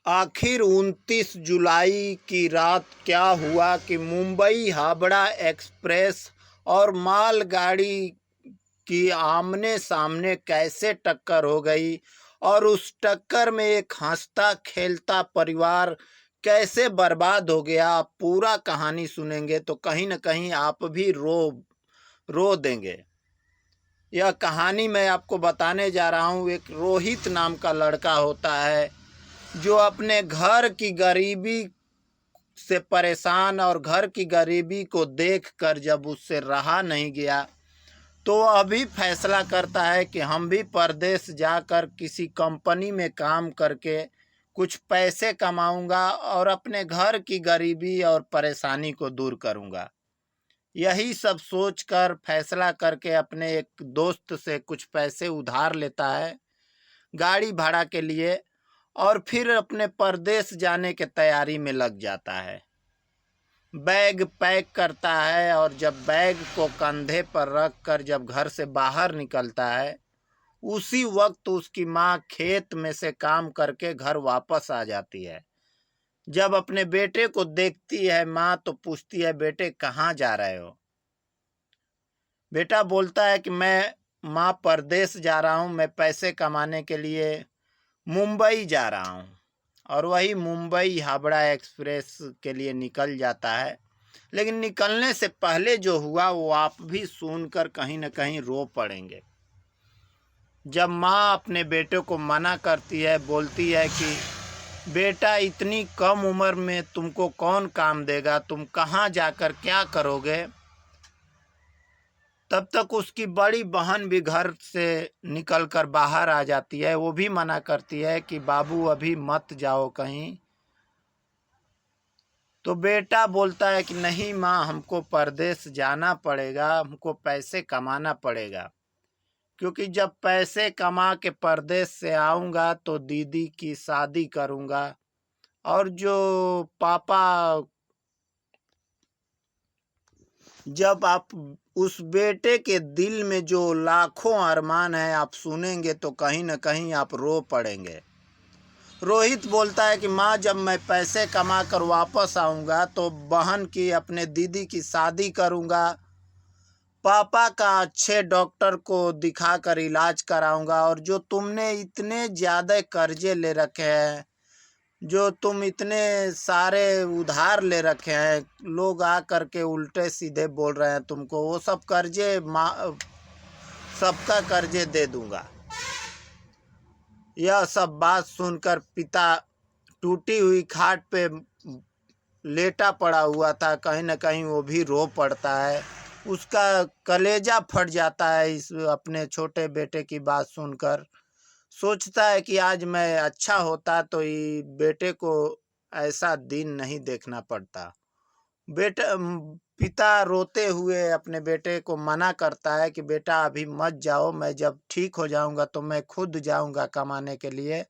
आखिर 29 जुलाई की रात क्या हुआ कि मुंबई हावड़ा एक्सप्रेस और मालगाड़ी की आमने सामने कैसे टक्कर हो गई और उस टक्कर में एक हंसता खेलता परिवार कैसे बर्बाद हो गया। आप पूरा कहानी सुनेंगे तो कहीं न कहीं आप भी रो देंगे। यह कहानी मैं आपको बताने जा रहा हूँ। एक रोहित नाम का लड़का होता है जो अपने घर की गरीबी से परेशान और घर की गरीबी को देखकर जब उससे रहा नहीं गया तो वह भी फैसला करता है कि हम भी परदेश जाकर किसी कंपनी में काम करके कुछ पैसे कमाऊंगा और अपने घर की गरीबी और परेशानी को दूर करूंगा। यही सब सोचकर फैसला करके अपने एक दोस्त से कुछ पैसे उधार लेता है गाड़ी भाड़ा के लिए और फिर अपने परदेश जाने के तैयारी में लग जाता है। बैग पैक करता है और जब बैग को कंधे पर रख कर जब घर से बाहर निकलता है उसी वक्त उसकी माँ खेत में से काम करके घर वापस आ जाती है। जब अपने बेटे को देखती है माँ तो पूछती है, बेटे कहाँ जा रहे हो? बेटा बोलता है कि मैं माँ परदेश जा रहा हूँ, मैं पैसे कमाने के लिए मुंबई जा रहा हूँ। और वही मुंबई हावड़ा एक्सप्रेस के लिए निकल जाता है। लेकिन निकलने से पहले जो हुआ वो आप भी सुनकर कहीं न कहीं रो पड़ेंगे। जब माँ अपने बेटे को मना करती है, बोलती है कि बेटा इतनी कम उम्र में तुमको कौन काम देगा, तुम कहाँ जाकर क्या करोगे। तब तक उसकी बड़ी बहन भी घर से निकलकर बाहर आ जाती है। वो भी मना करती है कि बाबू अभी मत जाओ कहीं। तो बेटा बोलता है कि नहीं माँ, हमको परदेश जाना पड़ेगा, हमको पैसे कमाना पड़ेगा, क्योंकि जब पैसे कमा के परदेश से आऊँगा तो दीदी की शादी करूँगा और जो पापा, जब आप उस बेटे के दिल में जो लाखों अरमान है आप सुनेंगे तो कहीं न कहीं आप रो पड़ेंगे। रोहित बोलता है कि माँ, जब मैं पैसे कमा कर वापस आऊँगा तो बहन की, अपने दीदी की शादी करूँगा, पापा का अच्छे डॉक्टर को दिखाकर इलाज कराऊँगा और जो तुमने इतने ज़्यादा कर्जे ले रखे हैं, जो तुम इतने सारे उधार ले रखे हैं, लोग आ करके उल्टे सीधे बोल रहे हैं तुमको, वो सब कर्जे सबका कर्जे दे दूँगा। यह सब बात सुनकर पिता टूटी हुई खाट पे लेटा पड़ा हुआ था, कहीं न कहीं वो भी रो पड़ता है। उसका कलेजा फट जाता है इस अपने छोटे बेटे की बात सुनकर। सोचता है कि आज मैं अच्छा होता तो ये बेटे को ऐसा दिन नहीं देखना पड़ता। पिता रोते हुए अपने बेटे को मना करता है कि बेटा अभी मत जाओ, मैं जब ठीक हो जाऊंगा तो मैं खुद जाऊंगा कमाने के लिए।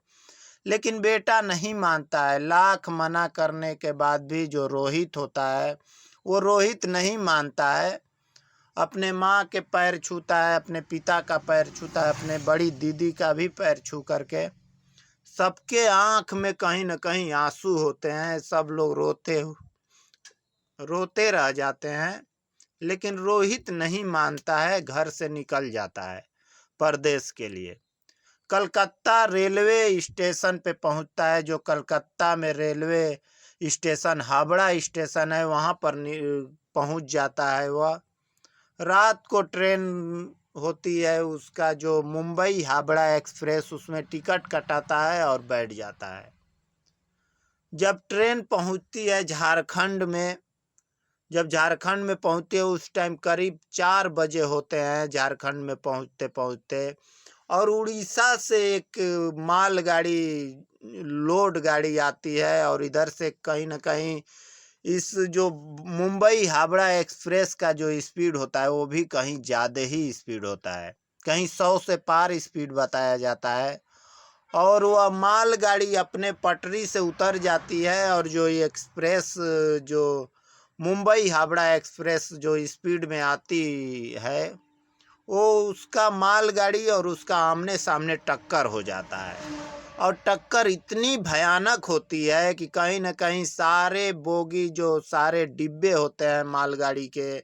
लेकिन बेटा नहीं मानता है। लाख मना करने के बाद भी जो रोहित होता है वो रोहित नहीं मानता है। अपने माँ के पैर छूता है, अपने पिता का पैर छूता है, अपने बड़ी दीदी का भी पैर छू करके। सबके आँख में कहीं न कहीं आंसू होते हैं, सब लोग रोते रह जाते हैं। लेकिन रोहित नहीं मानता है, घर से निकल जाता है परदेश के लिए। कलकत्ता रेलवे स्टेशन पे पहुंचता है। जो कलकत्ता में रेलवे स्टेशन हावड़ा स्टेशन है वहाँ पर पहुंच जाता है। वह रात को ट्रेन होती है उसका, जो मुंबई हावड़ा एक्सप्रेस, उसमें टिकट कटाता है और बैठ जाता है। जब ट्रेन पहुंचती है झारखंड में, जब झारखंड में पहुंचती है उस टाइम करीब 4 बजे होते हैं झारखंड में पहुंचते पहुंचते। और उड़ीसा से एक मालगाड़ी, लोड गाड़ी आती है और इधर से कहीं न कहीं इस जो मुंबई हावड़ा एक्सप्रेस का जो स्पीड होता है वो भी कहीं ज़्यादा ही स्पीड होता है, कहीं 100 से पार स्पीड बताया जाता है। और वह मालगाड़ी अपने पटरी से उतर जाती है और जो ये एक्सप्रेस, जो मुंबई हावड़ा एक्सप्रेस जो स्पीड में आती है, वो उसका मालगाड़ी और उसका आमने सामने टक्कर हो जाता है। और टक्कर इतनी भयानक होती है कि कहीं न कहीं सारे बोगी जो सारे डिब्बे होते हैं मालगाड़ी के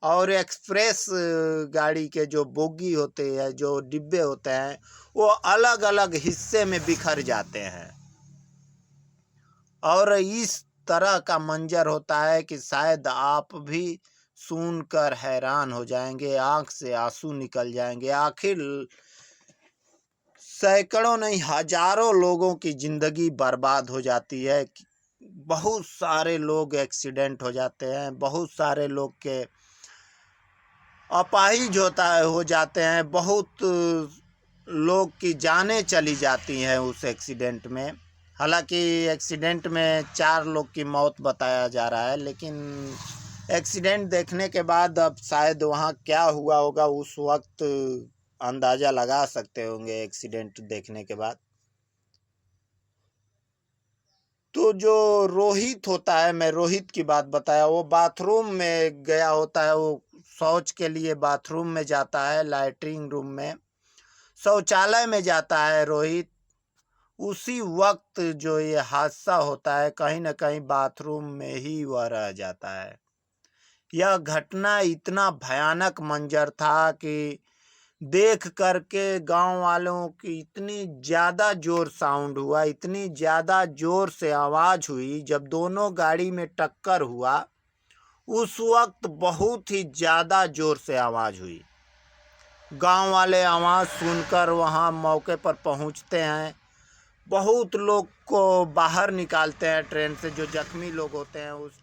और एक्सप्रेस गाड़ी के जो बोगी होते हैं, जो डिब्बे होते हैं, वो अलग अलग हिस्से में बिखर जाते हैं। और इस तरह का मंजर होता है कि शायद आप भी सुनकर हैरान हो जाएंगे, आंख से आंसू निकल जाएंगे। आखिर सैकड़ों नहीं हजारों लोगों की ज़िंदगी बर्बाद हो जाती है। बहुत सारे लोग एक्सीडेंट हो जाते हैं, बहुत सारे लोग के अपाहिज हो जाते हैं, बहुत लोग की जानें चली जाती हैं उस एक्सीडेंट में। हालांकि एक्सीडेंट में 4 लोग की मौत बताया जा रहा है, लेकिन एक्सीडेंट देखने के बाद अब शायद वहाँ क्या हुआ होगा उस वक्त अंदाज़ा लगा सकते होंगे एक्सीडेंट देखने के बाद। तो जो रोहित होता है, मैं रोहित की बात बताया, वो बाथरूम में गया होता है, वो शौच के लिए बाथरूम में जाता है, लैट्रिन रूम में, शौचालय में जाता है रोहित। उसी वक्त जो ये हादसा होता है, कहीं न कहीं बाथरूम में ही वह रह जाता है। यह घटना इतना भयानक मंजर था कि देख करके गांव वालों की इतनी ज़्यादा ज़ोर साउंड हुआ, इतनी ज़्यादा ज़ोर से आवाज़ हुई जब दोनों गाड़ी में टक्कर हुआ। उस वक्त बहुत ही ज़्यादा ज़ोर से आवाज़ हुई। गांव वाले आवाज़ सुनकर वहां मौके पर पहुंचते हैं, बहुत लोग को बाहर निकालते हैं ट्रेन से, जो जख्मी लोग होते हैं उस